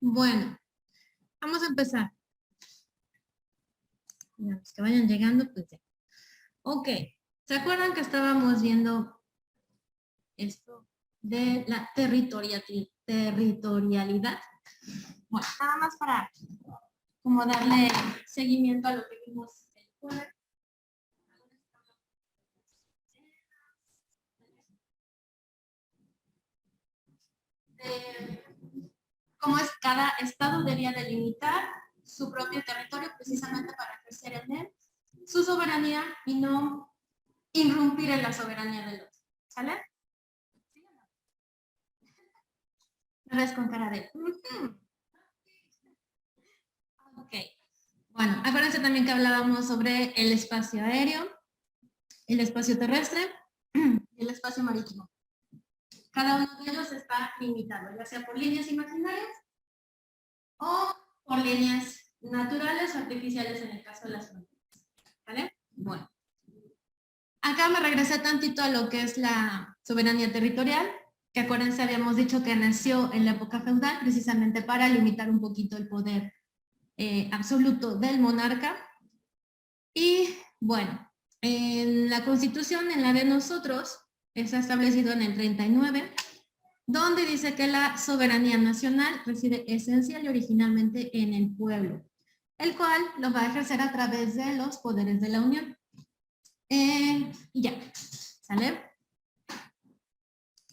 Bueno, vamos a empezar. Los que vayan llegando, pues ya. Ok, ¿se acuerdan que estábamos viendo esto de la territorialidad? Bueno, nada más para como darle seguimiento a lo que vimos el jueves. Cómo es cada estado debía delimitar su propio territorio precisamente para ejercer en él su soberanía y no irrumpir en la soberanía del otro. ¿Sale? Me ves con cara de... Ok. Bueno, acuérdense también que hablábamos sobre el espacio aéreo, el espacio terrestre y el espacio marítimo. Cada uno de ellos está limitado, ya sea por líneas imaginarias o por líneas naturales o artificiales en el caso de las fronteras. ¿Vale? Bueno. Acá me regresé tantito a lo que es la soberanía territorial, que acuérdense habíamos dicho que nació en la época feudal precisamente para limitar un poquito el poder absoluto del monarca. Y bueno, en la Constitución, en la de nosotros, está establecido en el 39, donde dice que la soberanía nacional reside esencial y originalmente en el pueblo, el cual lo va a ejercer a través de los poderes de la Unión. Y ya, ¿sale?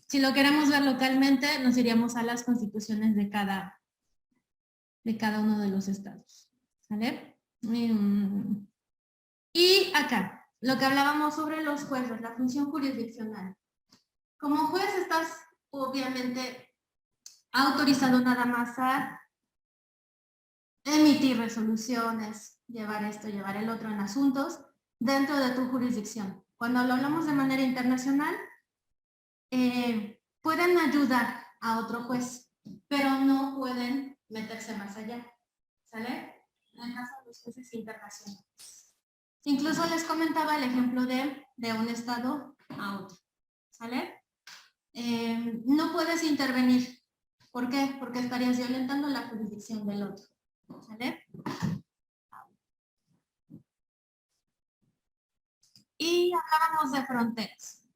Si lo queremos ver localmente, nos iríamos a las constituciones de cada uno de los estados, ¿sale? Y acá, lo que hablábamos sobre los jueces, la función jurisdiccional. Como juez estás obviamente autorizado nada más a emitir resoluciones, llevar esto, llevar el otro en asuntos dentro de tu jurisdicción. Cuando lo hablamos de manera internacional, pueden ayudar a otro juez, pero no pueden meterse más allá, ¿sale? En el caso de los jueces internacionales. Incluso les comentaba el ejemplo de un estado a otro, ¿sale? No puedes intervenir. ¿Por qué? Porque estarías violentando la jurisdicción del otro, ¿sale? Y hablábamos de fronteras.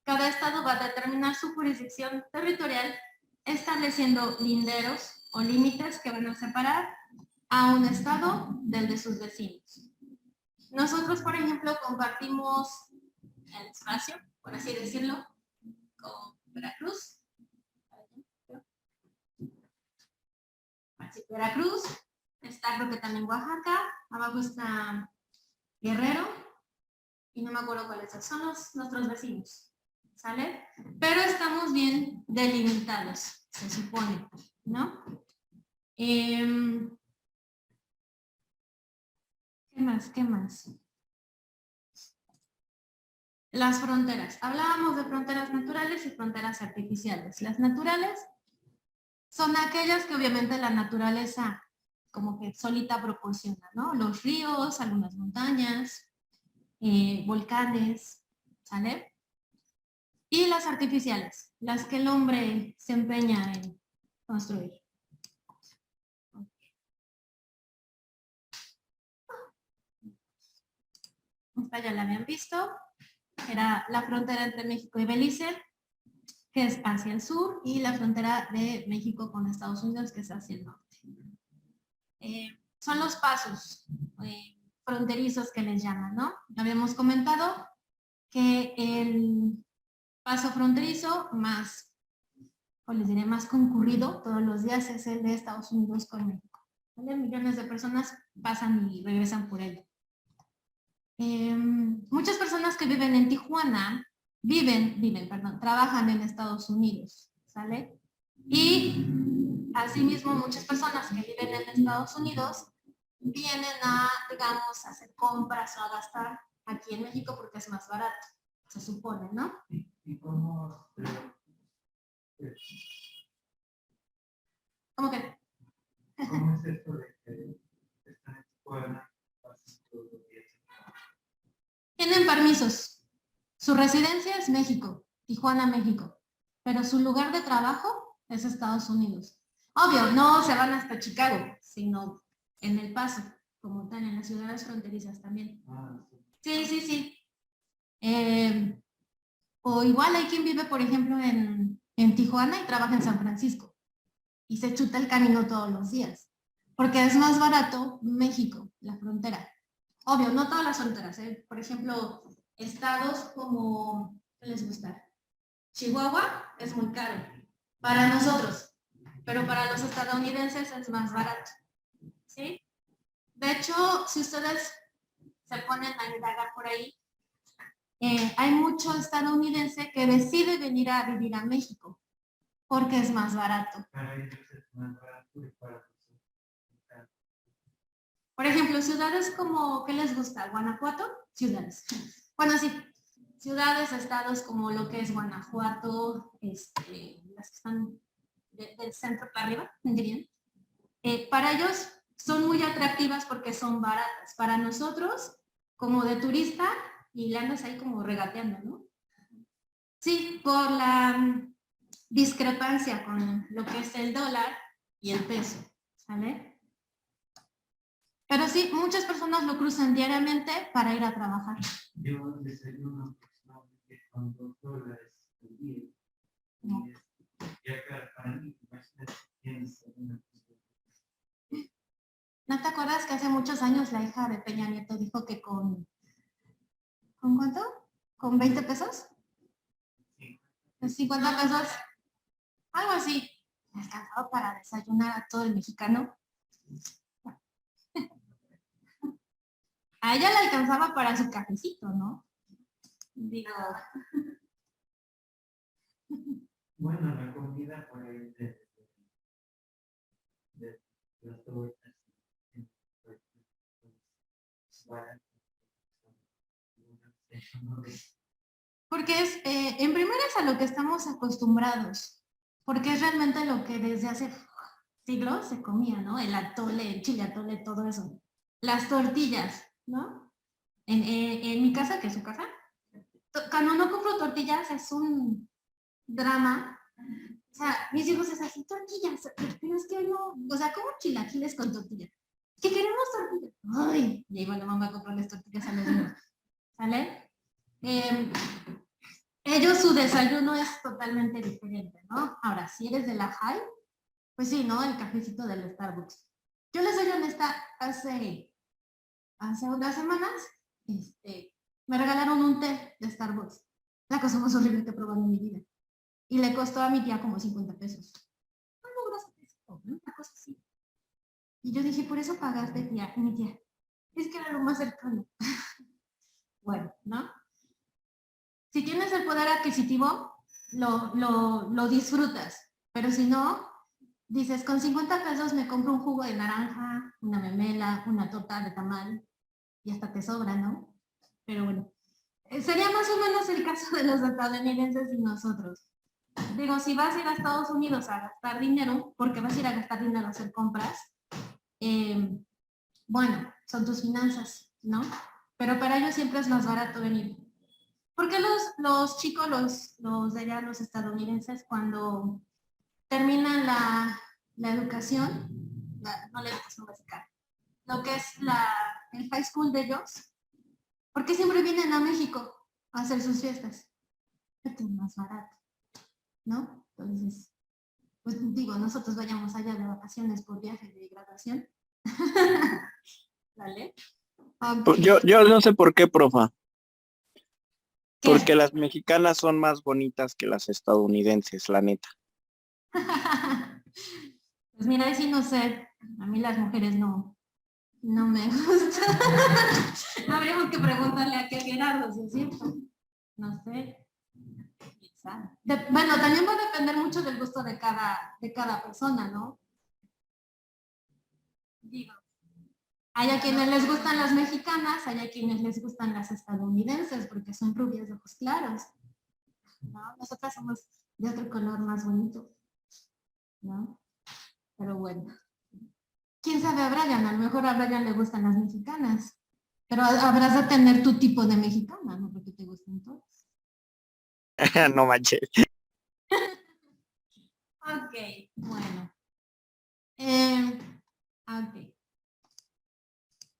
Cada estado va a determinar su jurisdicción territorial estableciendo linderos o límites que van a separar a un estado del de sus vecinos. Nosotros, por ejemplo, compartimos el espacio, por así decirlo, con Veracruz. Así, Veracruz, está creo que también Oaxaca, abajo está Guerrero, y no me acuerdo cuáles son nuestros vecinos, ¿sale? Pero estamos bien delimitados, se supone, ¿no? ¿Qué más? ¿Qué más? Las fronteras. Hablábamos de fronteras naturales y fronteras artificiales. Las naturales son aquellas que obviamente la naturaleza como que solita proporciona, ¿no? Los ríos, algunas montañas, volcanes, ¿sale? Y las artificiales, las que el hombre se empeña en construir. Esta ya la habían visto. Era la frontera entre México y Belice, que es hacia el sur, y la frontera de México con Estados Unidos, que es hacia el norte. Son los pasos fronterizos que les llaman, ¿no? Habíamos comentado que el paso fronterizo más, o les diré más concurrido todos los días es el de Estados Unidos con México. ¿Vale? Millones de personas pasan y regresan por él. Muchas personas que viven en Tijuana trabajan en Estados Unidos, ¿sale? Y asimismo muchas personas que viven en Estados Unidos vienen a, digamos, a hacer compras o a gastar aquí en México porque es más barato, se supone, ¿no? ¿Y cómo? ¿Cómo que? ¿Cómo es esto de que están en Tijuana? Tienen permisos. Su residencia es México, Tijuana, México. Pero su lugar de trabajo es Estados Unidos. Obvio, no se van hasta Chicago, sino en El Paso, como tal, en las ciudades fronterizas también. Sí, sí, sí. O igual hay quien vive, por ejemplo, en Tijuana y trabaja en San Francisco y se chuta el camino todos los días, porque es más barato México, la frontera. Obvio, no todas las fronteras, ¿eh? Por ejemplo, estados como, ¿qué les gusta? Chihuahua es muy caro para nosotros, pero para los estadounidenses es más barato, ¿sí? De hecho, si ustedes se ponen a indagar por ahí, hay mucho estadounidense que decide venir a vivir a México porque es más barato. Para ellos es más barato y para nosotros. Por ejemplo, ciudades como, ¿qué les gusta? ¿Guanajuato? Ciudades. Bueno, sí, ciudades, estados como lo que es Guanajuato, las que están del centro para arriba, dirían. Para ellos son muy atractivas porque son baratas. Para nosotros, como de turista, y le andas ahí como regateando, ¿no? Sí, por la discrepancia con lo que es el dólar y el peso, ¿sale? Pero sí, muchas personas lo cruzan diariamente para ir a trabajar. Yo desayuno aproximadamente con $2 al día. No. Y acá para mí, imagínate, tienes una. ¿No te acuerdas que hace muchos años la hija de Peña Nieto dijo que ¿con cuánto? ¿Con 20 pesos? Sí. ¿Con 50 pesos? Algo así. Me alcanzaba para desayunar a todo el mexicano. A ella le alcanzaba para su cafecito, ¿no? Digo. Bueno, la comida por ahí de las tortas. Porque es, en primera es a lo que estamos acostumbrados, porque es realmente lo que desde hace siglos se comía, ¿no? El atole, el chile atole, todo eso. Las tortillas, ¿no? En mi casa, que es su casa, cuando no compro tortillas es un drama. O sea, mis hijos es así, tortillas, pero es que no, o sea, ¿cómo chilaquiles con tortillas? Que queremos tortillas. Ay, y ahí va la mamá a comprarles tortillas a los niños. ¿Sale? Ellos su desayuno es totalmente diferente, ¿no? Ahora, si eres de la high, pues sí, ¿no? El cafecito del Starbucks. Yo les soy honesta, hace unas semanas, me regalaron un té de Starbucks. La cosa más horrible que he probado en mi vida. Y le costó a mi tía como 50 pesos. No logras esto, ¿no? Una cosa así. Y yo dije, por eso pagaste, tía. Y mi tía, es que era lo más cercano. Bueno, ¿no? Si tienes el poder adquisitivo, lo disfrutas. Pero si no, dices, con 50 pesos me compro un jugo de naranja, una memela, una torta de tamal, y hasta te sobra, ¿no? Pero bueno, sería más o menos el caso de los estadounidenses y nosotros. Digo, si vas a ir a Estados Unidos a gastar dinero, porque vas a ir a gastar dinero a hacer compras, bueno, son tus finanzas, ¿no? Pero para ellos siempre es más barato venir. Porque los chicos, los de allá, los estadounidenses, cuando terminan la educación, no la educación básica, lo que es el high school de ellos, porque siempre vienen a México a hacer sus fiestas. Esto es más barato, ¿no? Entonces, pues digo, nosotros vayamos allá de vacaciones por viaje de graduación. ¿Vale? Pues yo no sé por qué, profa. ¿Qué? Porque las mexicanas son más bonitas que las estadounidenses, la neta. Pues mira, ahí sí no sé. A mí las mujeres no me gustan. Habríamos que preguntarle aquí a Gerardo, si es cierto. No sé. Bueno, también va a depender mucho del gusto de cada persona, ¿no? Digo, hay a quienes les gustan las mexicanas, hay a quienes les gustan las estadounidenses, porque son rubias de ojos claros, ¿no? Nosotras somos de otro color más bonito, ¿no? Pero bueno. ¿Quién sabe a Brian? A lo mejor a Brian le gustan las mexicanas, pero habrás de tener tu tipo de mexicana, ¿no? Porque te gustan todas. No manches. Ok, Bueno. Ok.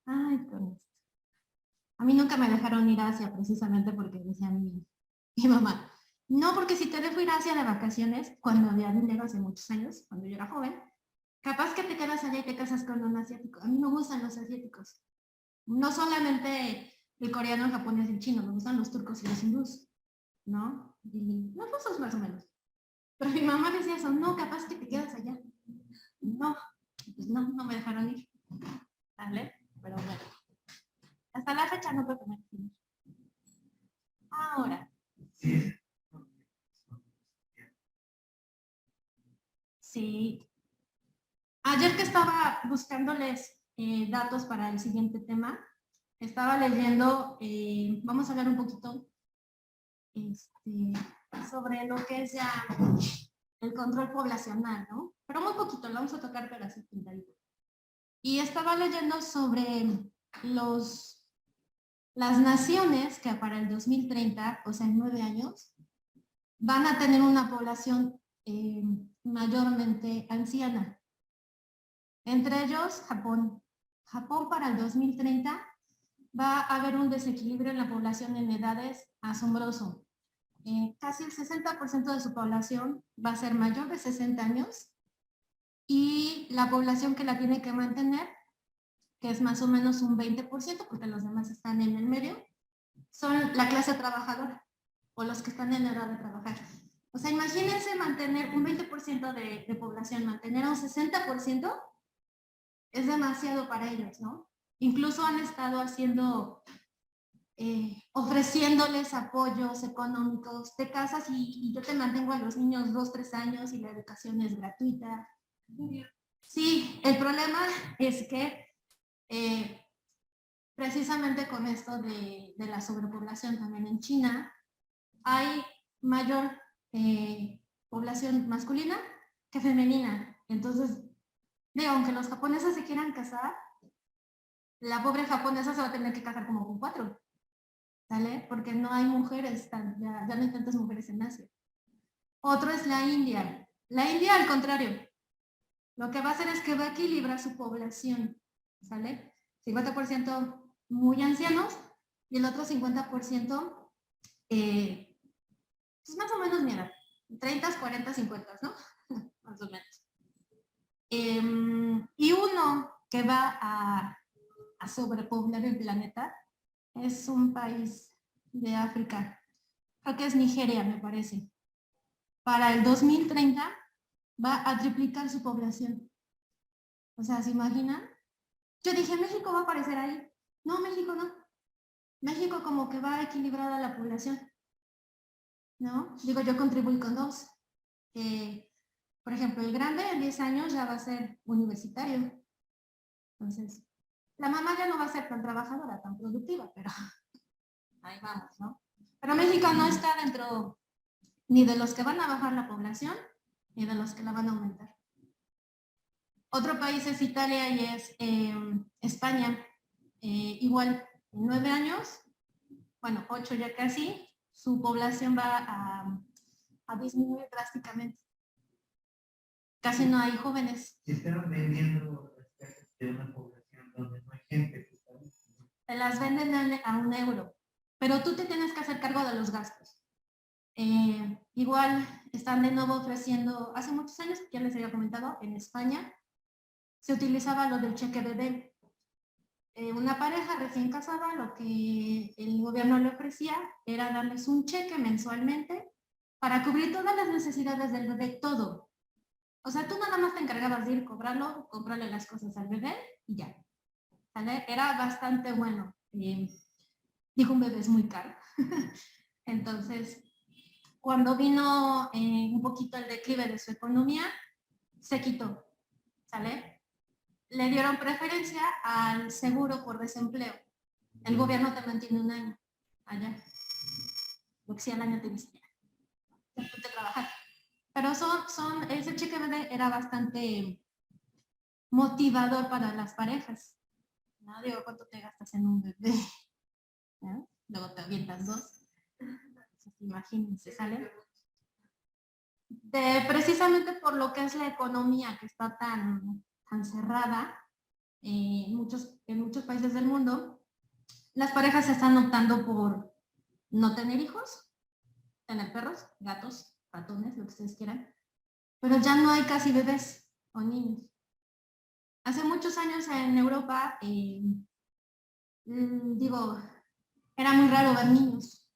Ay, con esto. A mí nunca me dejaron ir a Asia precisamente porque decía mi mamá, no, porque si te dejo ir a Asia de vacaciones, cuando había dinero hace muchos años, cuando yo era joven, capaz que te quedas allá y te casas con un asiático. A mí me gustan los asiáticos. No solamente el coreano, el japonés y el chino, me gustan los turcos y los hindús, ¿no? Y los rusos más o menos. Pero mi mamá decía eso, no, capaz que te quedas allá. No, pues no me dejaron ir. ¿Vale? Pero bueno. Hasta la fecha no creo que me dejen ir. Ahora. Sí. Ayer que estaba buscándoles datos para el siguiente tema, estaba leyendo, vamos a hablar un poquito sobre lo que es ya el control poblacional, ¿no? Pero muy poquito, lo vamos a tocar pero así pintadito. Y estaba leyendo sobre las naciones que para el 2030, o sea, en 9 años, van a tener una población mayormente anciana. Entre ellos, Japón. Japón para el 2030 va a haber un desequilibrio en la población en edades asombroso. Casi el 60% de su población va a ser mayor de 60 años y la población que la tiene que mantener, que es más o menos un 20%, porque los demás están en el medio, son la clase trabajadora o los que están en edad de trabajar. O sea, imagínense mantener un 20% de población, mantener a un 60%, es demasiado para ellos, ¿no? Incluso han estado haciendo, ofreciéndoles apoyos económicos de casas y yo te mantengo a los niños 2, 3 años y la educación es gratuita. Sí, el problema es que precisamente con esto de la sobrepoblación también en China, hay mayor población masculina que femenina. Entonces, digo, aunque los japoneses se quieran casar, la pobre japonesa se va a tener que casar como con 4, ¿sale? Porque no hay mujeres, ya no hay tantas mujeres en Asia. Otro es la India. La India, al contrario, lo que va a hacer es que va a equilibrar su población, ¿sale? 50% muy ancianos y el otro 50% pues más o menos mi edad, 30, 40, 50, ¿no? Más o menos. Y uno que va a sobrepoblar el planeta es un país de África, creo que es Nigeria, me parece. Para el 2030 va a triplicar su población. O sea, ¿se imaginan? Yo dije, México va a aparecer ahí. No, México no. México como que va a equilibrar a la población, ¿no? Digo, yo contribuí con 2. Por ejemplo, el grande en 10 años ya va a ser universitario. Entonces, la mamá ya no va a ser tan trabajadora, tan productiva, pero ahí vamos, ¿no? Pero México no está dentro ni de los que van a bajar la población, ni de los que la van a aumentar. Otro país es Italia y es España. Igual, en 9 años, bueno, 8 ya casi, su población va a disminuir drásticamente. Casi no hay jóvenes. Si están vendiendo las casas de una población donde no hay gente, te las venden a €1, pero tú te tienes que hacer cargo de los gastos. Igual están de nuevo ofreciendo, hace muchos años, ya les había comentado, en España se utilizaba lo del cheque bebé. Una pareja recién casada, lo que el gobierno le ofrecía era darles un cheque mensualmente para cubrir todas las necesidades del bebé, todo. O sea, tú nada más te encargabas de ir cobrarlo, comprarle las cosas al bebé y ya. ¿Vale? Era bastante bueno. Dijo, un bebé es muy caro. Entonces, cuando vino un poquito el declive de su economía, se quitó, ¿sale? Le dieron preferencia al seguro por desempleo. El gobierno te mantiene 1 año allá. Porque si al año te dice, ya, ponte a trabajar. Pero ese cheque bebé era bastante motivador para las parejas. ¿No? Digo, ¿cuánto te gastas en un bebé? ¿No? Luego te avientas 2. Imagínense, ¿sale? precisamente por lo que es la economía que está tan cerrada en muchos países del mundo, las parejas están optando por no tener hijos, tener perros, gatos, ratones, lo que ustedes quieran, pero ya no hay casi bebés o niños. Hace muchos años en Europa, era muy raro ver niños.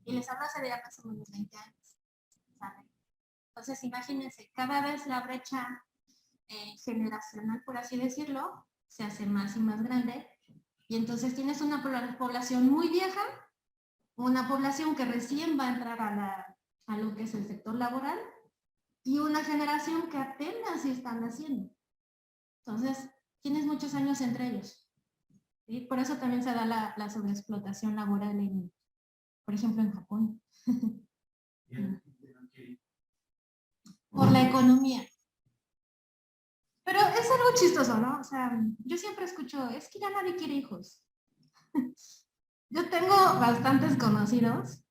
Y les hablo hace ya más o menos 20 años. ¿Saben? Entonces, imagínense, cada vez la brecha generacional, por así decirlo, se hace más y más grande. Y entonces tienes una población muy vieja, una población que recién va a entrar a lo que es el sector laboral, y una generación que apenas se están haciendo. Entonces, tienes muchos años entre ellos. ¿Sí? Por eso también se da la sobreexplotación laboral, por ejemplo, en Japón. Por la economía. Pero es algo chistoso, ¿no? O sea, yo siempre escucho, es que ya nadie quiere hijos. Yo tengo bastantes conocidos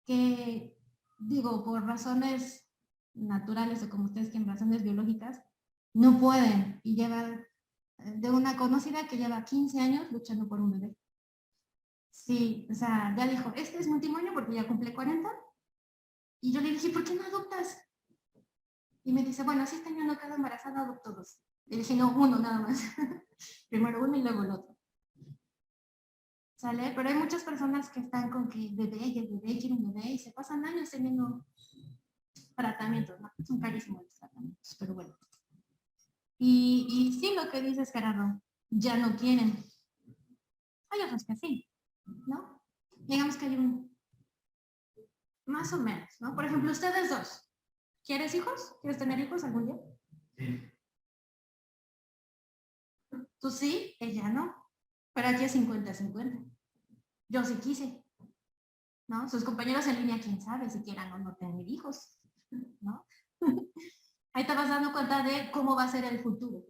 que, digo, por razones naturales o como ustedes quieren, razones biológicas, no pueden y llevan, de una conocida que lleva 15 años luchando por un bebé. Sí, o sea, ya dijo, este es mi último año porque ya cumple 40. Y yo le dije, ¿por qué no adoptas? Y me dice, bueno, si este año no quedo embarazada, adopto 2. Le dije, no, uno nada más. Primero uno y luego el otro. ¿Sale? Pero hay muchas personas que están con que bebé y el bebé quiere un bebé y se pasan años teniendo tratamientos, ¿no? Son carísimos los tratamientos, pero bueno. Y sí, lo que dices, Gerardo, ya no quieren. Hay otros que sí, ¿no? Digamos que hay un, más o menos, ¿no? Por ejemplo, ustedes dos, ¿quieres hijos? ¿Quieres tener hijos algún día? Sí. Tú sí, ella no. Pero aquí es 50-50. Yo sí quise, ¿no? Sus compañeros en línea, quién sabe si quieran o no tener hijos, ¿no? Ahí te vas dando cuenta de cómo va a ser el futuro.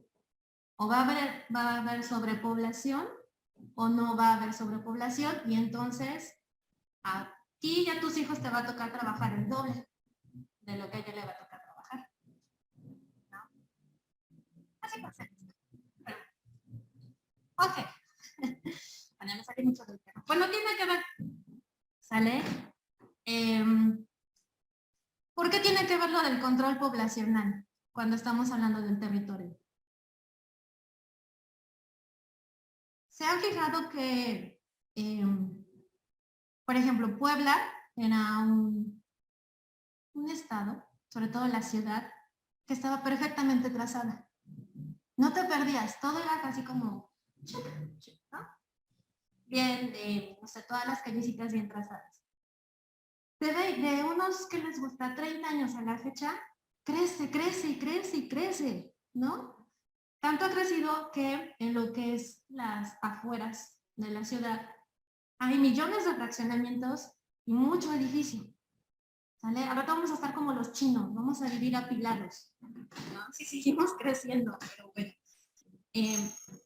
O va a haber sobrepoblación o no va a haber sobrepoblación y entonces aquí ya tus hijos te va a tocar trabajar el doble de lo que a ella le va a tocar trabajar, ¿no? Así va a ser. Ok. Bueno, me salí mucho del tema. Pues no tiene que ver. ¿Sale? ¿Por qué tiene que ver lo del control poblacional cuando estamos hablando del territorio? ¿Se han fijado que, por ejemplo, Puebla era un estado, sobre todo la ciudad, que estaba perfectamente trazada? No te perdías, todo era casi como, ¿no? Bien, no sé, todas las callecitas bien trazadas. De unos que les gusta 30 años a la fecha, crece, crece y crece y crece, ¿no? Tanto ha crecido que en lo que es las afueras de la ciudad hay millones de fraccionamientos y mucho edificio. ¿Sale? Ahora vamos a estar como los chinos, vamos a vivir apilados, ¿no? Si seguimos creciendo, pero bueno.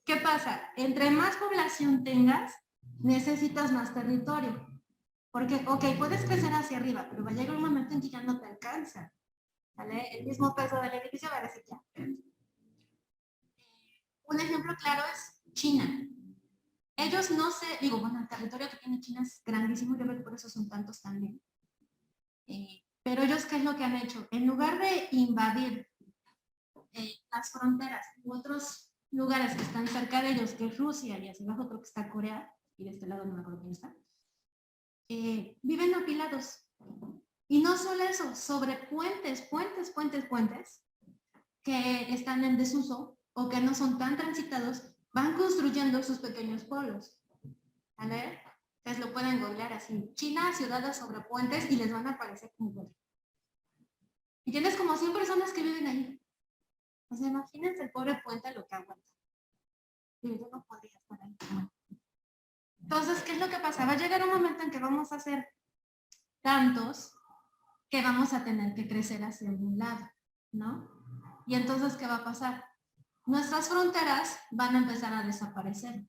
¿Qué pasa? Entre más población tengas, necesitas más territorio. Porque, ok, puedes crecer hacia arriba, pero va a llegar un momento en que ya no te alcanza. ¿Vale? El mismo peso del edificio va a decir ya. Un ejemplo claro es China. Ellos no se, digo, bueno, el territorio que tiene China es grandísimo, yo creo que por eso son tantos también. Pero ellos, ¿qué es lo que han hecho? En lugar de invadir las fronteras u otros lugares que están cerca de ellos, que es Rusia, y hacia abajo otro que está Corea, y de este lado no me acuerdo quién está, viven apilados. Y no solo eso, sobre puentes que están en desuso o que no son tan transitados, van construyendo sus pequeños pueblos. A ver, ustedes lo pueden googlear así. China, ciudades sobre puentes, y les van a aparecer como bueno. Y tienes como 100 personas que viven ahí. O sea, imagínense el pobre puente lo que aguanta. Y yo no podría estar ahí. Entonces, ¿qué es lo que pasa? Va a llegar un momento en que vamos a hacer tantos que vamos a tener que crecer hacia algún lado, ¿no? Y entonces, ¿qué va a pasar? Nuestras fronteras van a empezar a desaparecer.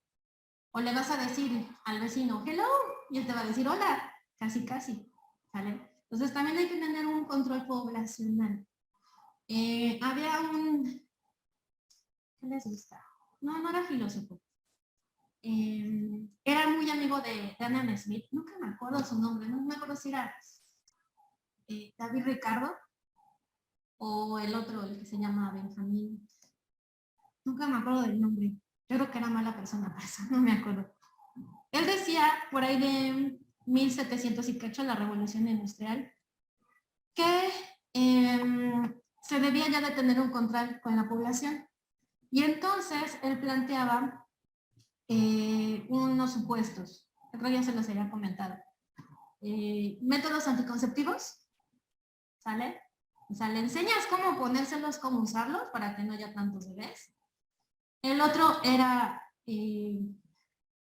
O le vas a decir al vecino, hello, y él te va a decir, hola, casi, casi, ¿vale? Entonces también hay que tener un control poblacional. Había un, ¿qué les gusta? No era filósofo. Era muy amigo de Adam Smith, nunca me acuerdo su nombre, no me acuerdo si era David Ricardo o el otro, el que se llama Benjamín. Nunca me acuerdo del nombre. Yo creo que era mala persona para eso, no me acuerdo. Él decía, por ahí de 1700 y cacho, la Revolución Industrial, que se debía ya de tener un control con la población. Y entonces él planteaba unos supuestos, creo que ya se los había comentado. Métodos anticonceptivos, ¿sale? O sea, le enseñas cómo ponérselos, cómo usarlos para que no haya tantos bebés. El otro era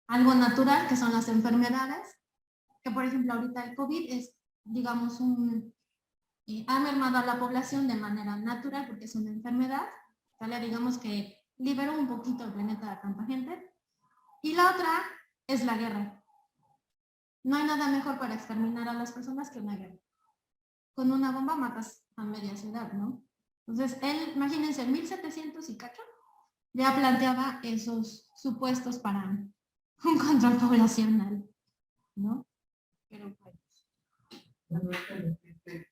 algo natural, que son las enfermedades, que por ejemplo ahorita el COVID es, digamos, ha mermado a la población de manera natural porque es una enfermedad, ¿sale? Digamos que liberó un poquito el planeta de tanta gente. Y la otra es la guerra. No hay nada mejor para exterminar a las personas que una guerra. Con una bomba matas a media ciudad, ¿no? Entonces, él, imagínense, en 1700 y cacho, ya planteaba esos supuestos para un control poblacional, ¿no? Pero pues... Bueno, esta gente,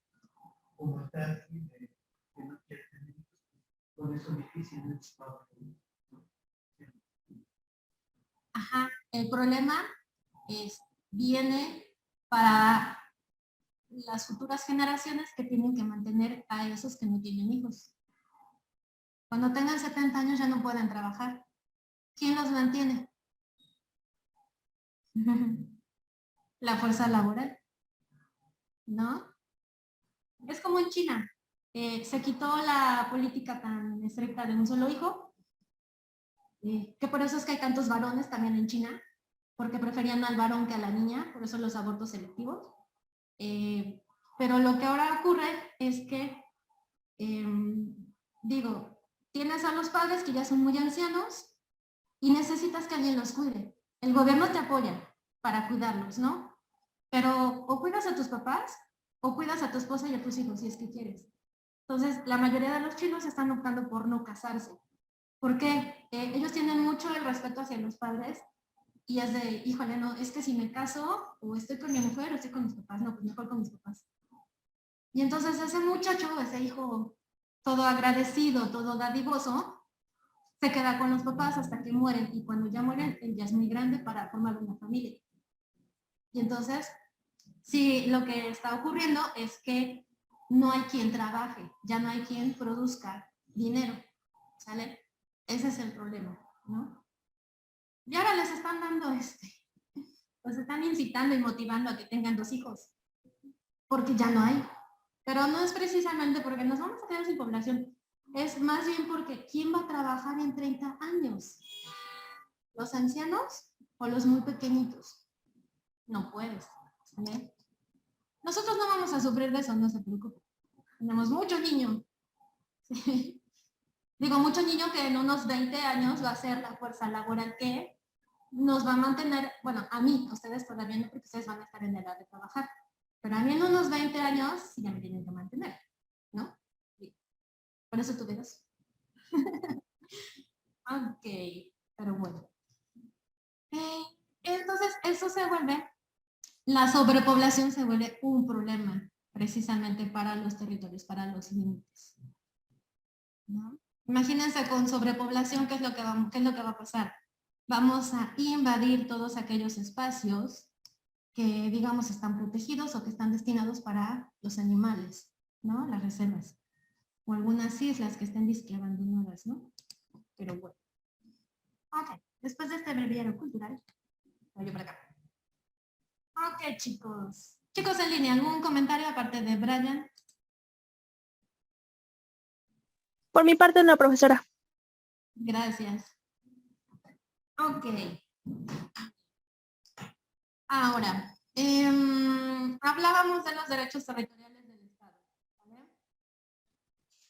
como está así, que no quiere tener hijos, por eso difícilmente se va a poder. Ajá, el problema viene para las futuras generaciones que tienen que mantener a esos que no tienen hijos. Cuando tengan 70 años ya no pueden trabajar. ¿Quién los mantiene? La fuerza laboral, ¿no? Es como en China. Se quitó la política tan estricta de un solo hijo, que por eso es que hay tantos varones también en China, porque preferían al varón que a la niña, por eso los abortos selectivos. Pero lo que ahora ocurre es que, digo, tienes a los padres que ya son muy ancianos y necesitas que alguien los cuide. El gobierno te apoya para cuidarlos, ¿no? Pero o cuidas a tus papás o cuidas a tu esposa y a tus hijos si es que quieres. Entonces, la mayoría de los chinos están optando por no casarse. ¿Por qué? Ellos tienen mucho el respeto hacia los padres y es de, híjole, no, es que si me caso o estoy con mi mujer o estoy con mis papás, no, pues mejor con mis papás. Y entonces ese muchacho, ese hijo todo agradecido, todo dadivoso, se queda con los papás hasta que mueren y cuando ya mueren, él ya es muy grande para formar una familia. Y entonces, sí, lo que está ocurriendo es que no hay quien trabaje, ya no hay quien produzca dinero, ¿sale? Ese es el problema, ¿no? Y ahora les están dando los están incitando y motivando a que tengan 2 hijos, porque ya no hay. Pero no es precisamente porque nos vamos a quedar sin población, es más bien porque ¿quién va a trabajar en 30 años? ¿Los ancianos o los muy pequeñitos? No puedes, ¿vale? Nosotros no vamos a sufrir de eso, no se preocupe. Tenemos mucho niño. ¿Sí? Digo, mucho niño que en unos 20 años va a ser la fuerza laboral que nos va a mantener, bueno, a mí, a ustedes todavía no, porque ustedes van a estar en edad de trabajar, pero a mí en unos 20 años sí ya me tienen que mantener, ¿no? Sí. Por eso tuve 2. Ok, pero bueno. Entonces, eso se vuelve, la sobrepoblación se vuelve un problema precisamente para los territorios, para los límites, ¿no? Imagínense con sobrepoblación, ¿qué es lo que va a pasar? Vamos a invadir todos aquellos espacios que, digamos, están protegidos o que están destinados para los animales, ¿no? Las reservas. O algunas islas que estén disque abandonadas, ¿no? Pero bueno. Ok, después de este breviario cultural, voy por acá. Ok, chicos. Chicos en línea, ¿algún comentario aparte de Brian? Por mi parte, no, profesora. Gracias. Ok. Ahora, hablábamos de los derechos territoriales del Estado, ¿vale?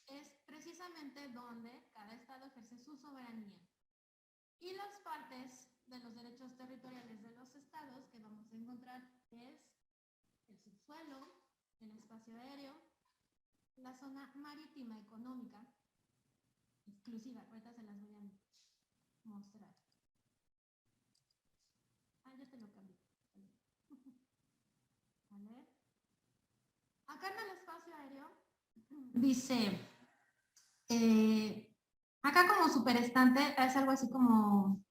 Es precisamente donde cada Estado ejerce su soberanía. Y las partes de los derechos territoriales de los Estados que vamos a encontrar es el subsuelo, el espacio aéreo, la zona marítima económica, exclusiva, ahorita se las voy a mostrar. Ah, ya te lo cambié. ¿Vale? Acá en el espacio aéreo dice, acá como superestante es algo así como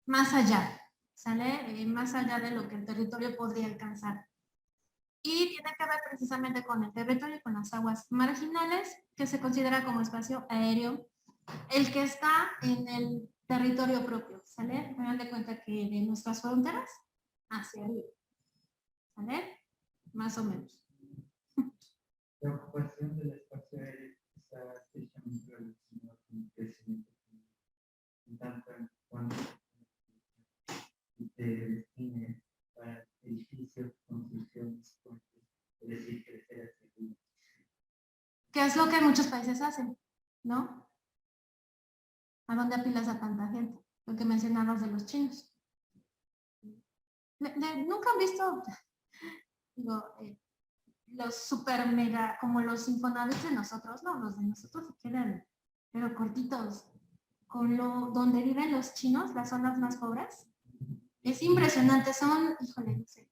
más allá, ¿sale? Más allá de lo que el territorio podría alcanzar. Y tiene que ver precisamente con el territorio, con las aguas marginales, que se considera como espacio aéreo, el que está en el territorio propio, ¿sale? Me dan de cuenta que de nuestras fronteras hacia arriba, ¿sale? Más o menos. La ocupación del espacio aéreo está estrechamente relacionada con el crecimiento, en tanto en cuanto se destine para edificios, construcciones, puentes, es decir, crecer hacia arriba. ¿Qué es lo que muchos países hacen? ¿No? ¿A dónde apilas a tanta gente? Lo que mencionabas de los chinos. ¿Nunca han visto los super mega, como los Infonavits de nosotros? No, los de nosotros se quedan, pero cortitos. Con donde viven los chinos, las zonas más pobres. Es impresionante, son, híjole, no sé,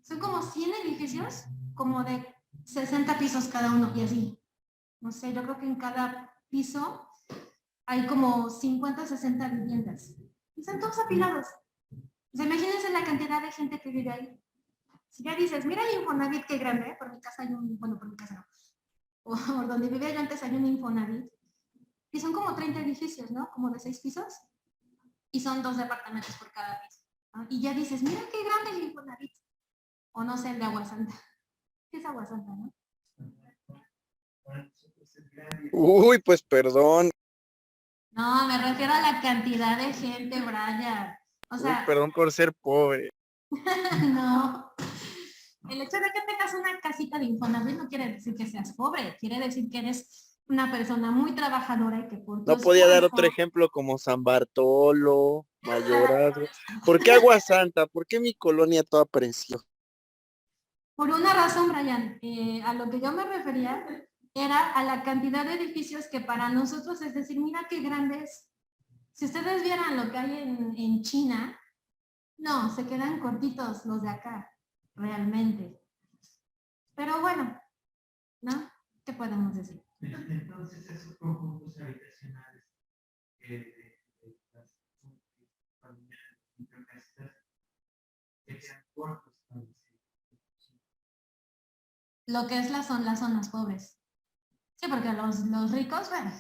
son como 100 edificios, como de 60 pisos cada uno, y así. No sé, yo creo que en cada piso hay como 50 o 60 viviendas. Y están todos apilados. O sea, imagínense la cantidad de gente que vive ahí. Si ya dices, mira el Infonavit, qué grande, por mi casa hay un, bueno, por mi casa no. O por donde vivía yo antes hay un Infonavit. Y son como 30 edificios, ¿no? Como de 6 pisos. Y son 2 departamentos por cada piso, ¿no? Y ya dices, mira qué grande el Infonavit. O no sé, el de Agua Santa. ¿Qué es Agua Santa, no? Para nosotros es grande. Uy, pues perdón. No, me refiero a la cantidad de gente, Brian. O Uy, sea, perdón por ser pobre. no. El hecho de que tengas una casita de Infonavit no quiere decir que seas pobre. Quiere decir que eres una persona muy trabajadora y que por tu No podía dar otro esfuerzo... ejemplo como San Bartolo, Mayorazgo. ¿Por qué Agua Santa? ¿Por qué mi colonia toda preciosa? Por una razón, Brian, a lo que yo me refería era a la cantidad de edificios que para nosotros, es decir, mira qué grandes. Si ustedes vieran lo que hay en China, no, se quedan cortitos los de acá, realmente. Pero bueno, ¿no? ¿Qué podemos decir? Entonces, esos conjuntos habitacionales de las familias microcasitas que sean cortos, Lo que es son las zonas pobres. Sí, porque los ricos, bueno,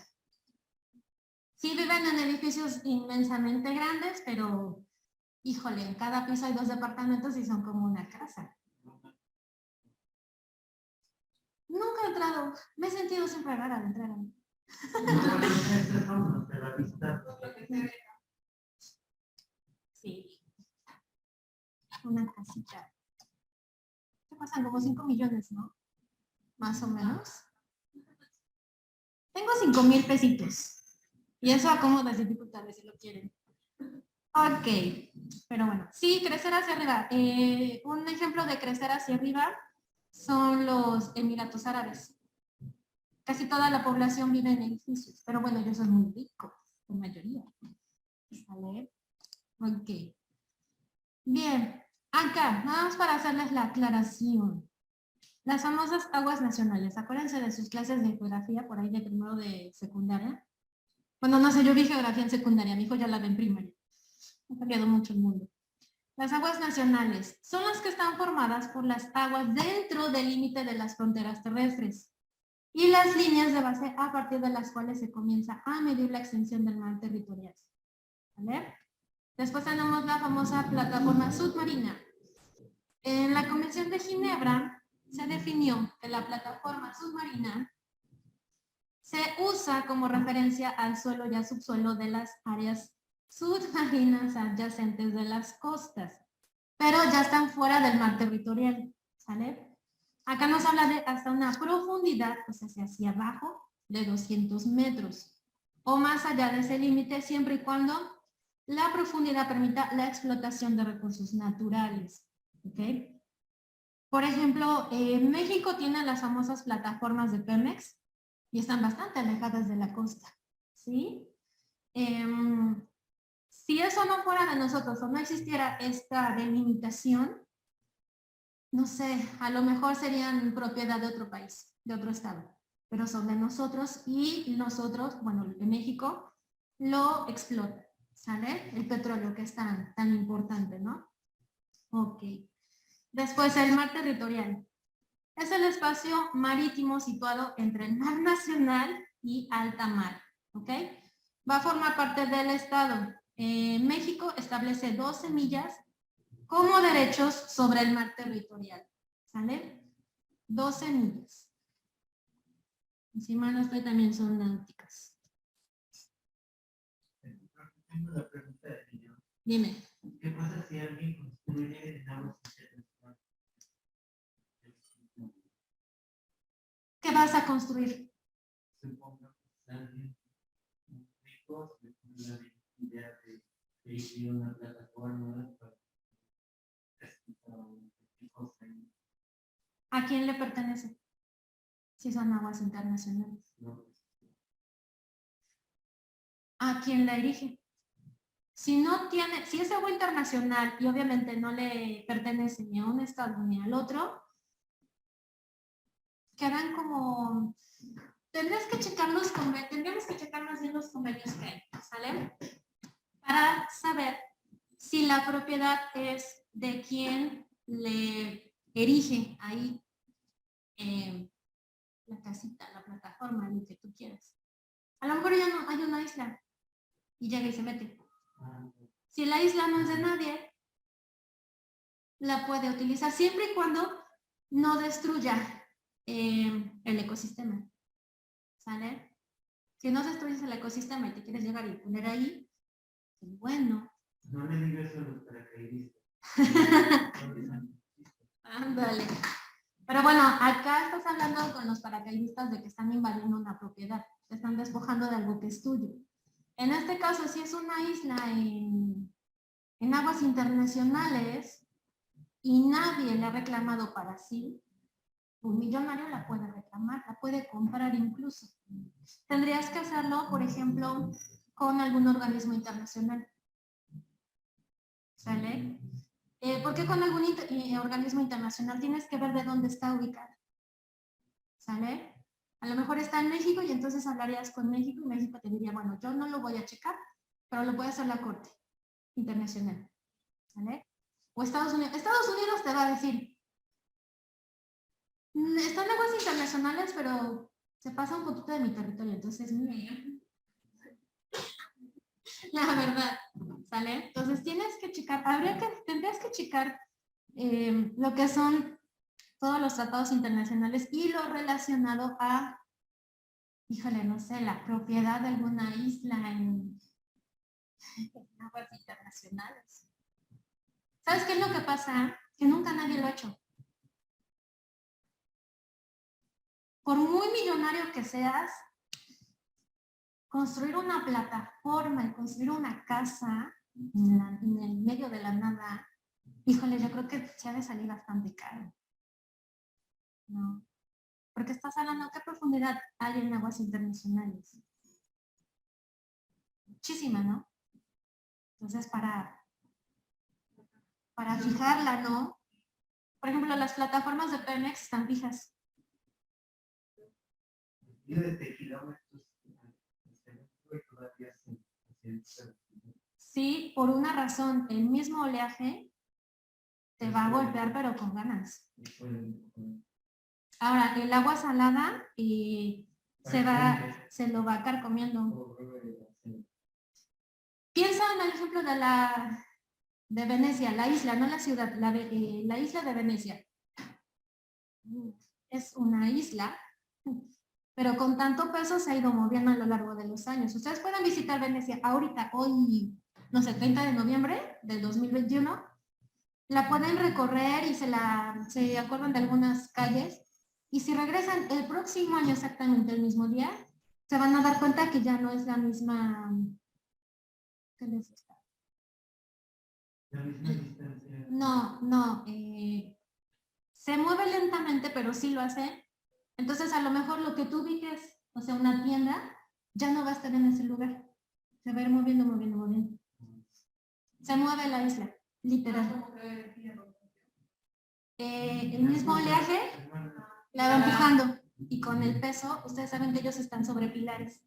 sí viven en edificios inmensamente grandes, pero, híjole, en cada piso hay 2 departamentos y son como una casa. Nunca he entrado, me he sentido siempre rara de entrar ahí. no, de la vista. Sí, una casita. ¿Qué pasan? Como 5 millones, ¿no? Más o menos. Tengo 5,000 pesitos. Y eso acomoda dificultades si lo quieren. Ok, pero bueno, sí, crecer hacia arriba. Un ejemplo de crecer hacia arriba son los Emiratos Árabes. Casi toda la población vive en edificios, pero bueno, ellos son muy ricos, la mayoría. ¿Vale? Ok. Bien, acá, nada más para hacerles la aclaración. Las famosas aguas nacionales, acuérdense de sus clases de geografía, por ahí de primero de secundaria. Bueno, no sé, yo vi geografía en secundaria, mi hijo ya la ve en primaria. Ha cambiado mucho el mundo. Las aguas nacionales son las que están formadas por las aguas dentro del límite de las fronteras terrestres y las líneas de base a partir de las cuales se comienza a medir la extensión del mar territorial. ¿Vale? Después tenemos la famosa plataforma submarina. En la Convención de Ginebra se definió que la plataforma submarina se usa como referencia al suelo y al subsuelo de las áreas submarinas adyacentes de las costas, pero ya están fuera del mar territorial, ¿sale? Acá nos habla de hasta una profundidad, o sea, hacia abajo, de 200 metros, o más allá de ese límite, siempre y cuando la profundidad permita la explotación de recursos naturales, ¿ok? Por ejemplo, México tiene las famosas plataformas de Pemex y están bastante alejadas de la costa, ¿sí? Si eso no fuera de nosotros o no existiera esta delimitación, no sé, a lo mejor serían propiedad de otro país, de otro estado, pero son de nosotros y nosotros, bueno, de México, lo explota, ¿sale? El petróleo que es tan importante, ¿no? Ok. Después, el mar territorial. Es el espacio marítimo situado entre el mar nacional y alta mar, ¿ok? Va a formar parte del estado. México establece 12 millas como derechos sobre el mar territorial, ¿sale? 12 millas. Encima no estoy, también son náuticas. Tengo la pregunta de niño. Dime. ¿Qué pasa si alguien construye en aguas internacionales? ¿Qué vas a construir? Supongo que alguien rico se pone la idea de ir a una plataforma para ¿A quién le pertenece? Si son aguas internacionales. ¿A quién la dirige? Si no tiene, si es agua internacional y obviamente no le pertenece ni a un estado ni al otro, quedan como, tendríamos que checar más bien los convenios que hay, ¿sale? Para saber si la propiedad es de quien le erige ahí la casita, la plataforma, lo que tú quieras. A lo mejor ya no hay una isla y llega y se mete. Si la isla no es de nadie, la puede utilizar siempre y cuando no destruya el ecosistema. ¿Sale? Si no destruyes el ecosistema y te quieres llegar y poner ahí, pues bueno. No le digas a los paracaidistas. Ándale. Pero bueno, acá estás hablando con los paracaidistas de que están invadiendo una propiedad, te están despojando de algo que es tuyo. En este caso, si es una isla en aguas internacionales y nadie le ha reclamado para sí, un millonario la puede reclamar, la puede comprar incluso. Tendrías que hacerlo, por ejemplo, con algún organismo internacional. ¿Sale? ¿Por qué con algún organismo internacional? Tienes que ver de dónde está ubicado. ¿Sale? A lo mejor está en México y entonces hablarías con México y México te diría, bueno, yo no lo voy a checar, pero lo puede hacer la Corte Internacional. ¿Sale? O Estados Unidos. Estados Unidos te va a decir, están aguas internacionales, pero se pasa un poquito de mi territorio, entonces la verdad, ¿sale? Entonces tienes que checar, tendrías que checar lo que son todos los tratados internacionales y lo relacionado a, híjole, no sé, la propiedad de alguna isla en aguas internacionales. ¿Sabes qué es lo que pasa? Que nunca nadie lo ha hecho. Por muy millonario que seas, construir una plataforma y construir una casa en el medio de la nada, híjole, yo creo que se ha de salir bastante caro. ¿No? Porque estás hablando, ¿qué profundidad hay en aguas internacionales? Muchísima, ¿no? Entonces, para fijarla, ¿no? Por ejemplo, las plataformas de Pemex están fijas. Y desde kilómetros, Sí, por una razón, el mismo oleaje te va a golpear, pero con ganas. Ahora, el agua salada se lo va a carcomiendo. Piensa en el ejemplo de Venecia, la isla, no la ciudad, la isla de Venecia. Es una isla, pero con tanto peso se ha ido moviendo a lo largo de los años. Ustedes pueden visitar Venecia ahorita, hoy, no sé, 30 de noviembre del 2021. La pueden recorrer y se acuerdan de algunas calles. Y si regresan el próximo año exactamente el mismo día, se van a dar cuenta que ya no es la misma... ¿Qué les está? La misma distancia. No, se mueve lentamente, pero sí lo hace. Entonces, a lo mejor lo que tú ubiques, o sea, una tienda, ya no va a estar en ese lugar. Se va a ir moviendo, moviendo, moviendo. Se mueve la isla, literal. El mismo oleaje la va empujando. Y con el peso, ustedes saben que ellos están sobre pilares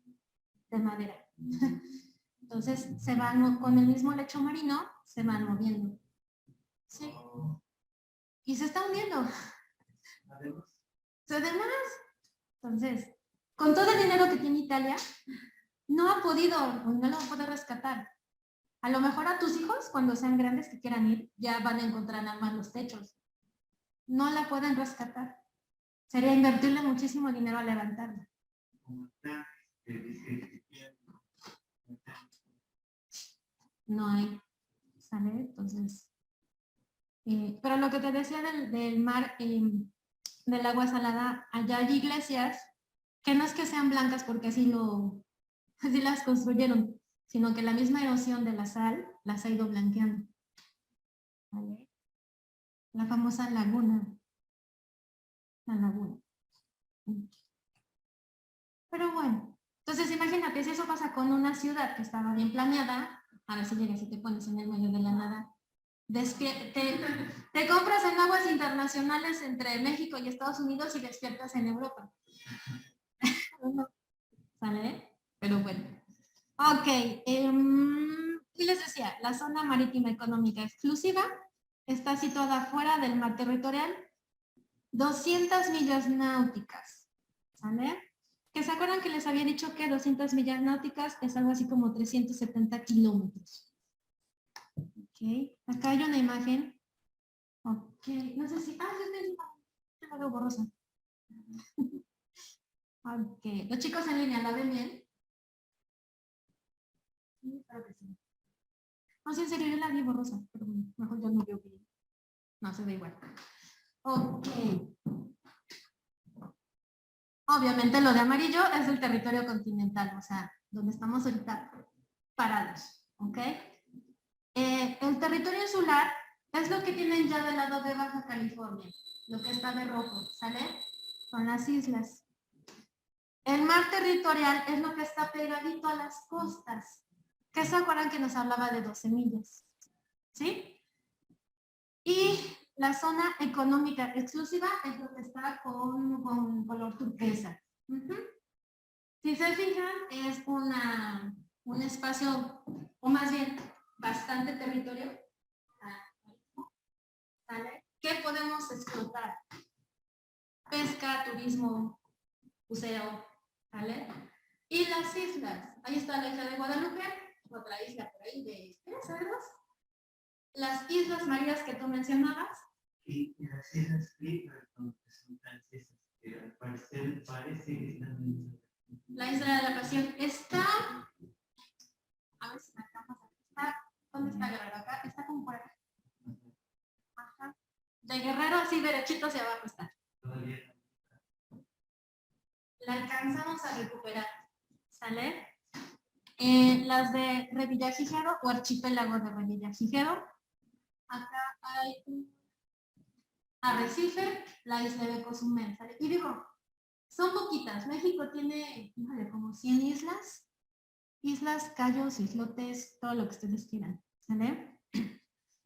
de madera. Entonces, se van con el mismo lecho marino, se van moviendo. Sí. Y se está hundiendo. Además, entonces, con todo el dinero que tiene Italia, no ha podido, o no lo va a poder rescatar. A lo mejor a tus hijos, cuando sean grandes que quieran ir, ya van a encontrar nada más los techos. No la pueden rescatar. Sería invertirle muchísimo dinero a levantarla. No hay, ¿sale? Entonces, pero lo que te decía del mar, del agua salada, allá hay iglesias que no es que sean blancas porque así las construyeron, sino que la misma erosión de la sal las ha ido blanqueando. ¿Vale? La famosa laguna. La laguna. Pero bueno, entonces imagínate, si eso pasa con una ciudad que estaba bien planeada, a ver si llegas y te pones en el medio de la nada, te compras en aguas internacionales entre México y Estados Unidos y despiertas en Europa. ¿Sale? Pero bueno. Ok, y les decía, la zona marítima económica exclusiva está situada fuera del mar territorial, 200 millas náuticas, ¿sale? Que se acuerdan que les había dicho que 200 millas náuticas es algo así como 370 kilómetros. Ok, acá hay una imagen. Ok, no sé si, yo la veo borrosa. Ok, los chicos en línea, ¿la ven bien? Sí, claro que sí. No, sí, en serio, yo la vi borrosa, pero mejor yo no veo bien. No, se ve igual. Ok. Obviamente lo de amarillo es el territorio continental, o sea, donde estamos ahorita parados, ¿ok? El territorio insular es lo que tienen ya del lado de Baja California, lo que está de rojo, ¿sale? Son las islas. El mar territorial es lo que está pegadito a las costas, que se acuerdan que nos hablaba de 12 millas, ¿sí? Y la zona económica exclusiva es lo que está con color turquesa. Si se fijan, es un espacio, o más bien, bastante territorio, ¿sale? ¿Qué podemos explotar? Pesca, turismo, buceo, ¿vale? Y las islas. Ahí está la isla de Guadalupe, otra isla por ahí de, ¿sabes? Las islas Marías que tú mencionabas. Y las islas libres, donde son francesas, que al parecer parece que están en... La isla de la Pasión está, a ver si me alcanzas aquí, está, ¿dónde está Guerrero? Acá, está como por acá. Ajá. De Guerrero así derechito hacia abajo está. Todavía La alcanzamos a recuperar, ¿sale? Las de Revillagigedo o archipiélago de Revillagigedo. Acá hay un arrecife, la isla de Cozumel, ¿sale? Y digo, son poquitas. México tiene, híjole, como 100 islas. Islas, cayos, islotes, todo lo que ustedes quieran, ¿sale?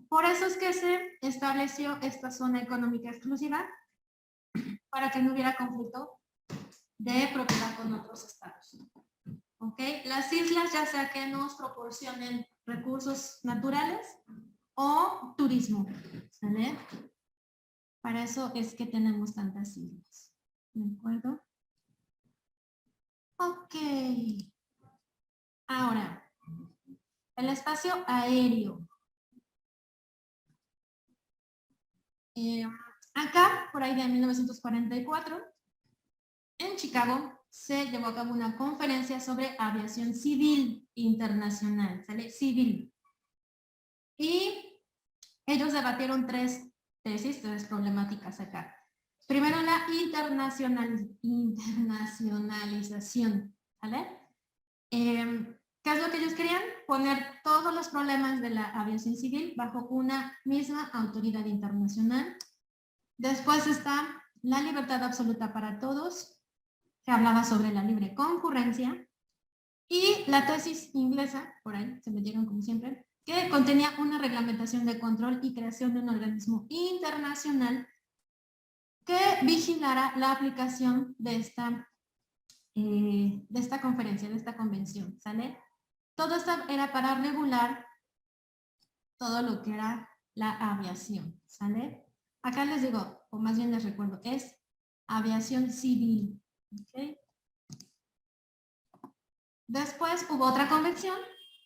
Por eso es que se estableció esta zona económica exclusiva para que no hubiera conflicto de propiedad con otros estados. ¿Ok? Las islas ya sea que nos proporcionen recursos naturales o turismo, ¿sale? Para eso es que tenemos tantas islas. ¿De acuerdo? Ok. Ahora, el espacio aéreo. Acá, por ahí de 1944, en Chicago, se llevó a cabo una conferencia sobre aviación civil internacional, ¿sale? Civil. Y ellos debatieron tres problemáticas acá. Primero, la internacionalización, ¿vale? ¿Qué es lo que ellos querían? Poner todos los problemas de la aviación civil bajo una misma autoridad internacional Después está la libertad absoluta para todos, que hablaba sobre la libre concurrencia. Y la tesis inglesa, por ahí se metieron como siempre, que contenía una reglamentación de control y creación de un organismo internacional que vigilara la aplicación de esta conferencia, de esta convención, ¿sale? Todo esto era para regular todo lo que era la aviación, ¿sale? Acá les digo, o más bien les recuerdo, es aviación civil, ¿ok? Después hubo otra convención,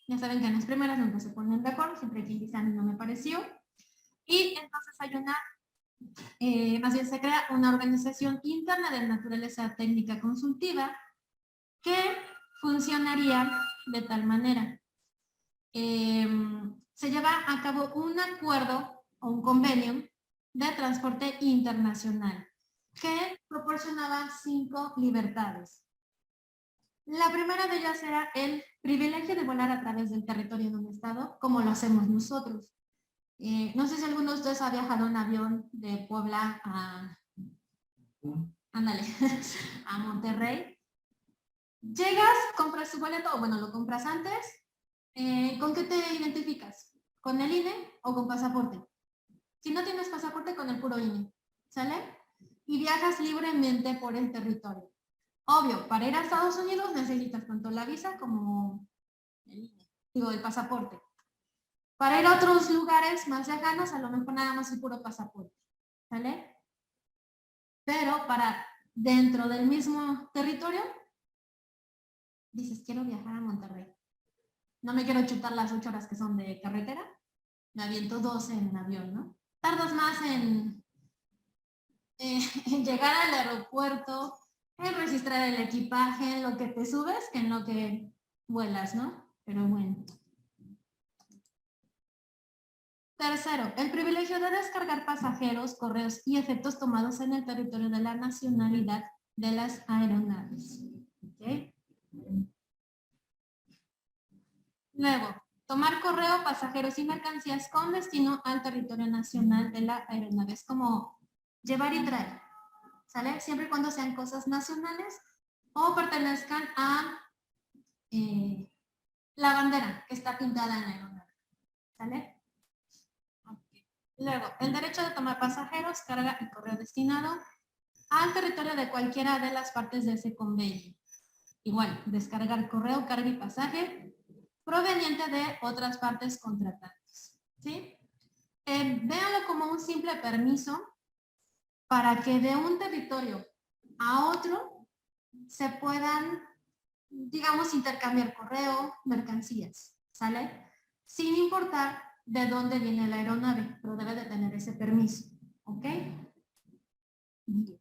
ya saben que en las primeras nunca se ponen de acuerdo, siempre hay quien dice a mí no me pareció, y entonces hay una, más bien se crea una organización interna de naturaleza técnica consultiva que funcionaría de tal manera. Se lleva a cabo un acuerdo o un convenio de transporte internacional que proporcionaba 5 libertades. La primera de ellas era el privilegio de volar a través del territorio de un estado, como lo hacemos nosotros. No sé si alguno de ustedes ha viajado en avión de Puebla a, ándale, a Monterrey. Llegas, compras tu boleto, o bueno, lo compras antes. ¿Con qué te identificas? ¿Con el INE o con pasaporte? Si no tienes pasaporte, con el puro INE, ¿sale? Y viajas libremente por el territorio. Obvio, para ir a Estados Unidos necesitas tanto la visa como el pasaporte. Para ir a otros lugares más lejanos, a lo mejor nada más el puro pasaporte, ¿sale? Pero para dentro del mismo territorio, dices, quiero viajar a Monterrey. No me quiero chutar las 8 horas que son de carretera, me aviento 12 en avión, ¿no? Tardas más en llegar al aeropuerto, en registrar el equipaje, en lo que te subes, que en lo que vuelas, ¿no? Pero bueno. Tercero, el privilegio de descargar pasajeros, correos y efectos tomados en el territorio de la nacionalidad de las aeronaves. ¿Okay? Luego, tomar correo, pasajeros y mercancías con destino al territorio nacional de la aeronave. Es como llevar y traer, ¿sale? Siempre y cuando sean cosas nacionales o pertenezcan a la bandera que está pintada en la aeronave, ¿sale? Okay. Luego, el derecho de tomar pasajeros, carga y correo destinado al territorio de cualquiera de las partes de ese convenio. Igual, descargar correo, carga y pasaje proveniente de otras partes contratantes, ¿sí? Véanlo como un simple permiso para que de un territorio a otro se puedan, digamos, intercambiar correo, mercancías, ¿sale? Sin importar de dónde viene la aeronave, pero debe de tener ese permiso, ¿ok? En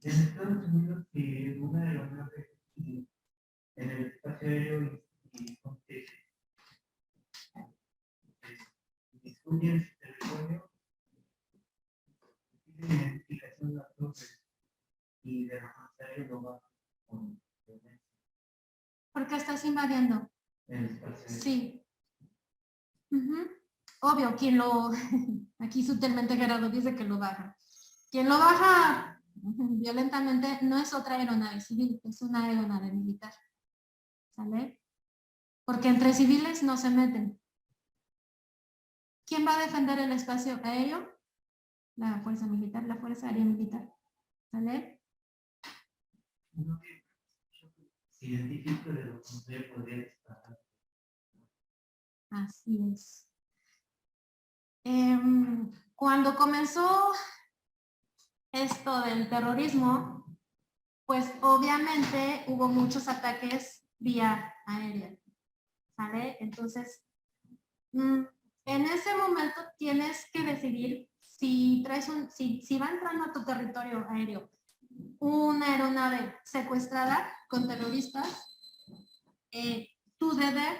Estados Unidos, una aeronave en el espacio aéreo y discuten su territorio, tiene identificación de las torres y de los aéreos lo va con Porque estás invadiendo. el espacio aéreo. Sí. Obvio, quien lo, aquí sutilmente Gerardo dice que lo baja. Quien lo baja violentamente no es otra aeronave civil, es una aeronave militar. ¿Sale? Porque entre civiles no se meten. ¿Quién va a defender el espacio aéreo? La fuerza militar, la fuerza aérea militar. ¿Sale? Se identifica de lo que podría disparar. Así es. Cuando comenzó esto del terrorismo, pues obviamente hubo muchos ataques vía aérea, ¿sale? Entonces, en ese momento tienes que decidir si traes si va entrando a tu territorio aéreo una aeronave secuestrada con terroristas, tu deber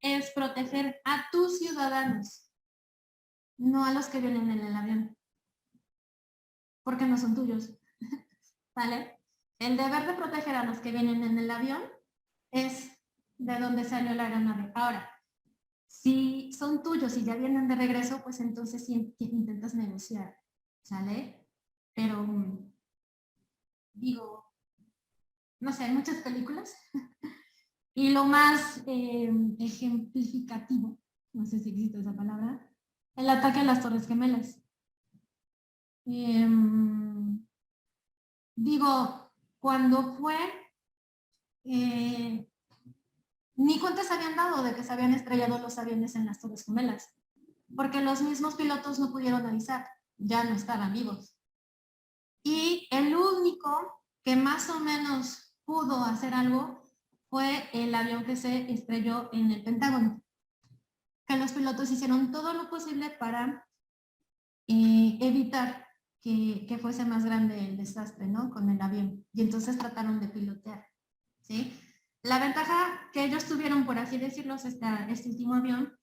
es proteger a tus ciudadanos, no a los que vienen en el avión, porque no son tuyos, ¿vale? El deber de proteger a los que vienen en el avión es de donde salió la aeronave. Ahora, Si son tuyos y ya vienen de regreso, pues entonces sí intentas negociar, ¿sale? Pero, digo, no sé, hay muchas películas y lo más ejemplificativo, no sé si existe esa palabra, el ataque a las Torres Gemelas. Digo, cuando fue, ni cuenta se habían dado de que se habían estrellado los aviones en las Torres Gemelas, porque los mismos pilotos no pudieron avisar, ya no estaban vivos. Y el único que más o menos pudo hacer algo fue el avión que se estrelló en el Pentágono, que los pilotos hicieron todo lo posible para evitar que fuese más grande el desastre, ¿no? Con el avión. Y entonces trataron de pilotear, ¿sí? La ventaja que ellos tuvieron, por así decirlo, este último avión,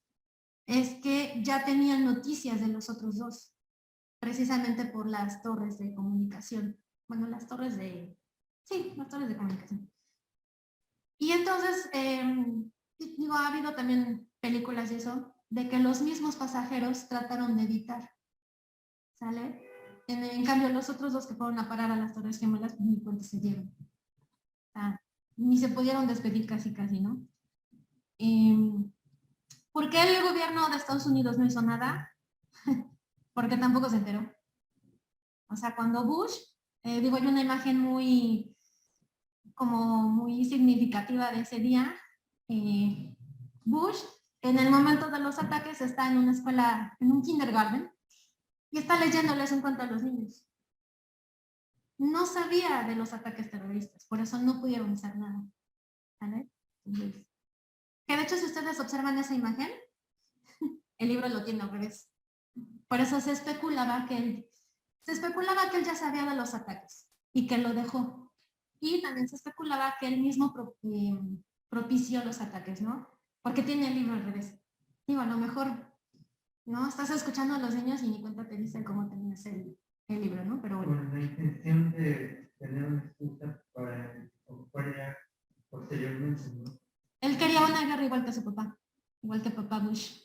es que ya tenían noticias de los otros dos, precisamente por las torres de comunicación. Bueno, las torres de... Sí, las torres de comunicación. Y entonces, digo, ha habido también películas y eso, de que los mismos pasajeros trataron de evitar, ¿sale? En cambio, los otros dos que fueron a parar a las Torres Gemelas, pues ni cuenta se dieron. Ni se pudieron despedir casi, ¿no? ¿Por qué el gobierno de Estados Unidos no hizo nada? Porque tampoco se enteró. O sea, cuando Bush, digo, hay una imagen muy significativa de ese día. Bush, en el momento de los ataques, está en una escuela, en un kindergarten, y está leyéndoles un cuento a los niños. No sabía de los ataques terroristas, por eso no pudieron hacer nada. ¿Vale? Entonces, que de hecho, si ustedes observan esa imagen, el libro lo tiene al revés. Por eso se especulaba que él ya sabía de los ataques y que lo dejó. Y también se especulaba que él mismo propició los ataques, ¿no? Porque tiene el libro al revés. Digo, a lo mejor, ¿no? Estás escuchando a los niños y ni cuenta te dicen cómo tenías el libro, ¿no? Pero bueno. Con la intención de tener una excusa para ocupar ya posteriormente, ¿no? Él quería una guerra igual que su papá, igual que papá Bush.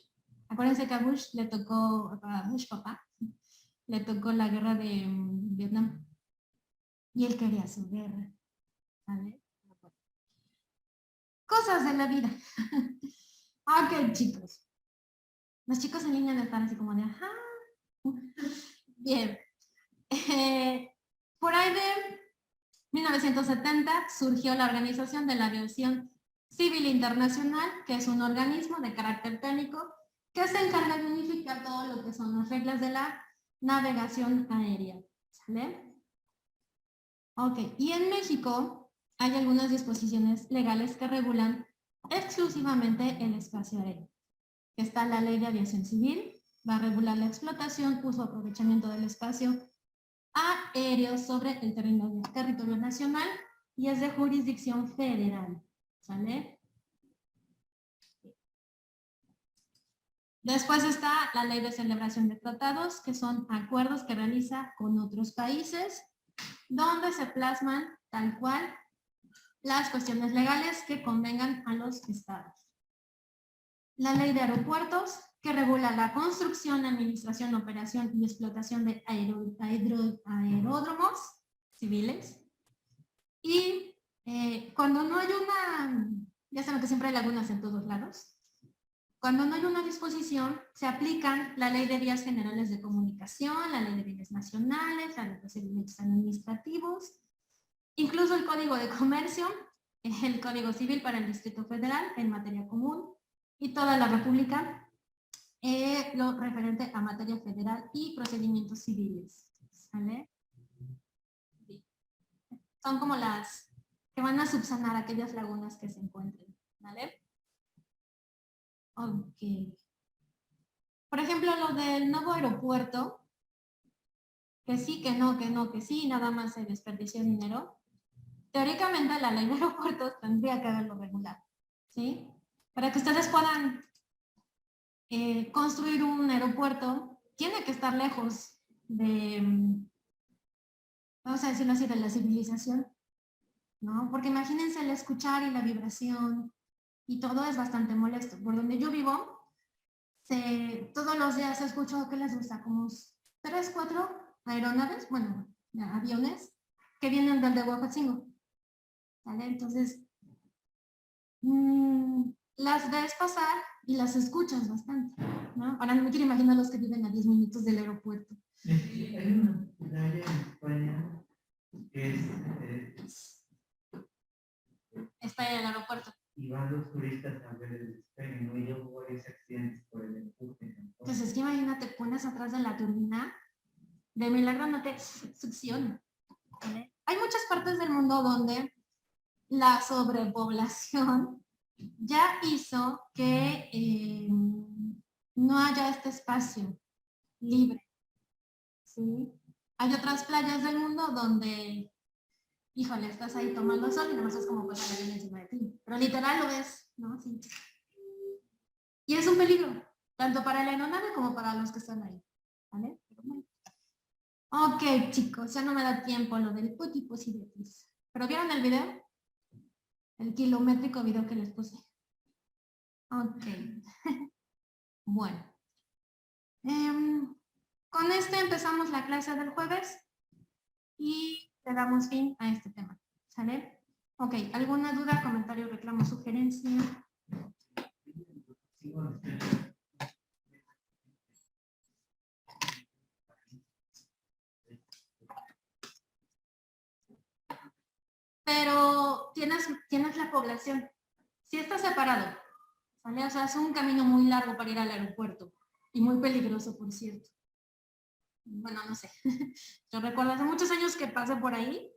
Acuérdense que a Bush le tocó, a Bush papá, le tocó la guerra de Vietnam. Y él quería su guerra. ¿Vale? Cosas de la vida. Ok, chicos. Los chicos en línea están así como de, ajá. Bien. Por ahí de 1970 surgió la Organización de la Aviación Civil Internacional, que es un organismo de carácter técnico que se encarga de unificar todo lo que son las reglas de la navegación aérea. ¿Sale? Ok, y en México hay algunas disposiciones legales que regulan exclusivamente el espacio aéreo. Está la Ley de Aviación Civil, va a regular la explotación, uso o aprovechamiento del espacio aéreo sobre el territorio nacional y es de jurisdicción federal. ¿Sale? Después está la Ley de Celebración de Tratados, que son acuerdos que realiza con otros países, donde se plasman tal cual las cuestiones legales que convengan a los estados. La Ley de Aeropuertos, que regula la construcción, administración, operación y explotación de aeródromos civiles. Y cuando no hay una, ya saben que siempre hay lagunas en todos lados, cuando no hay una disposición, se aplican la Ley de Vías Generales de Comunicación, la Ley de Bienes Nacionales, la Ley de Procedimientos Administrativos, incluso el Código de Comercio, el Código Civil para el Distrito Federal en materia común y toda la República, lo referente a materia federal y procedimientos civiles. ¿Sale? Son como las que van a subsanar aquellas lagunas que se encuentren. ¿Vale? Ok. Por ejemplo, lo del nuevo aeropuerto, que sí, que no, que sí, nada más se desperdició dinero. Teóricamente la ley de aeropuertos tendría que haberlo regulado, ¿sí? Para que ustedes puedan construir un aeropuerto, tiene que estar lejos de, vamos a decirlo así, de la civilización, ¿no? Porque imagínense el escuchar y la vibración y todo es bastante molesto. Por donde yo vivo, todos los días escucho que les gusta como 3, 4 aeronaves, bueno, aviones, que vienen desde Huejotzingo. ¿Vale? Entonces, las ves pasar y las escuchas bastante, ¿no? Ahora no me quiero imaginar los que viven a 10 minutos del aeropuerto. Hay una playa en España que es, Está en el aeropuerto. y van los turistas a ver el despegue, ¿no? Y hubo varios accidentes por el empuje. Entonces, es que imagínate, pones atrás de la turbina, de milagro no te succiona. ¿Vale? Hay muchas partes del mundo donde la sobrepoblación ya hizo que no haya este espacio libre. ¿Sí? Hay otras playas del mundo donde, híjole, estás ahí tomando sol y nomás es como pasar el avión encima de ti. Pero literal lo ves, ¿no? Sí. Y es un peligro, tanto para el aeronave como para los que están ahí. ¿Vale? Ok, chicos, ya no me da tiempo lo del putipus y de pis. ¿Pero vieron el video? El kilométrico video que les puse. Ok. Bueno. Con este empezamos la clase del jueves y le damos fin a este tema. ¿Sale? Ok, ¿alguna duda, comentario, reclamo, sugerencia? Pero tienes la población. Si está separado, ¿vale? O sea, es un camino muy largo para ir al aeropuerto y muy peligroso, por cierto. Bueno, no sé. Yo recuerdo hace muchos años que pasé por ahí.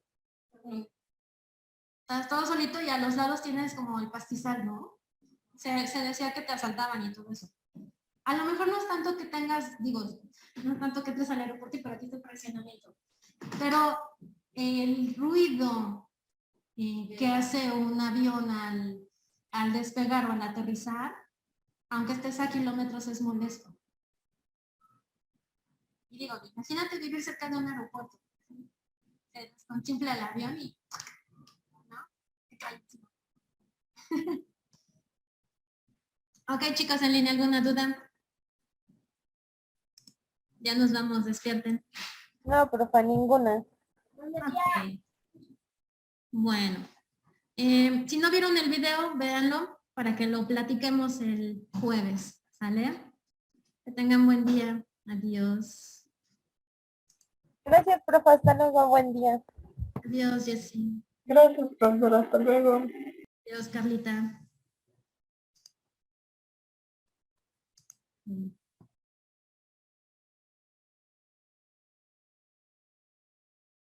Estás todo solito y a los lados tienes como el pastizal, ¿no? Se decía que te asaltaban y todo eso. A lo mejor no es tanto que tengas, digo, no es tanto que entres al aeropuerto y para ti te presionamiento. Pero el ruido que hace un avión al despegar o al aterrizar, aunque estés a kilómetros, es molesto. Y digo, imagínate vivir cerca de un aeropuerto. Se desconchimpla el avión y ¿no? Te cae encima. Ok, chicos, en línea, ¿alguna duda? Ya nos vamos, despierten. No, profe, ninguna. Okay. Bueno, si no vieron el video, véanlo para que lo platiquemos el jueves, ¿sale? Que tengan buen día. Adiós. Gracias, profe. Hasta luego. Buen día. Adiós, Jessy. Gracias, profesor. Hasta luego. Adiós, Carlita.